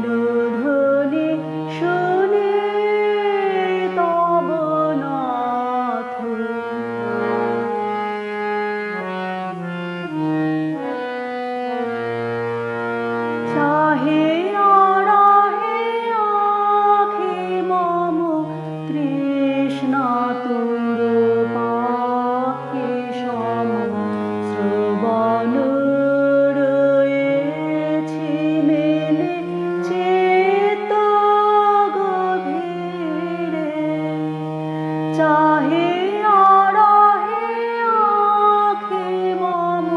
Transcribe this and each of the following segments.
ধ্বনি শুনে তব নাথ চাহে আরাহে আখি মম তৃষ্ণা তুর পাখি সম শ্রবণ রয়েছি মেলে চিত্ত গভীরে চাহে আরাহে আখি মম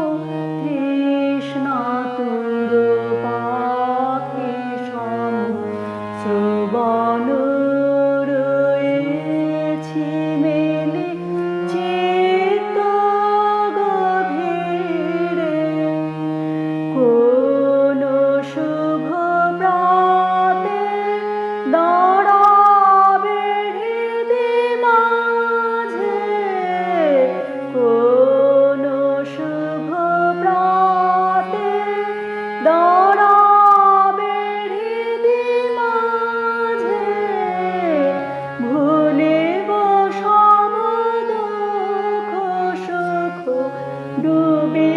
তৃষ্ণা তুর পাখি সম শ্রবণ রয়েছি মেলে চিত্ত গভীরে কোন শুভ প্রাতে দাঁড়াবে হৃদি মাঝে কোন শুভ প্রাতে দাঁড়াবে হৃদি মাঝে ভুলিব সব দুঃখ সুখ ডুবে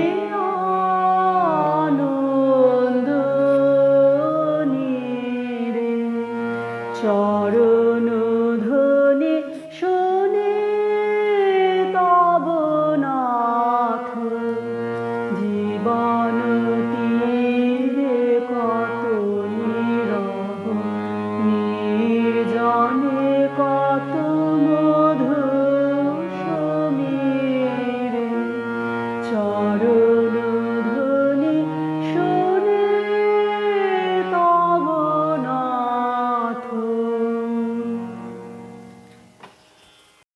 আনন্দ নীরে চরণ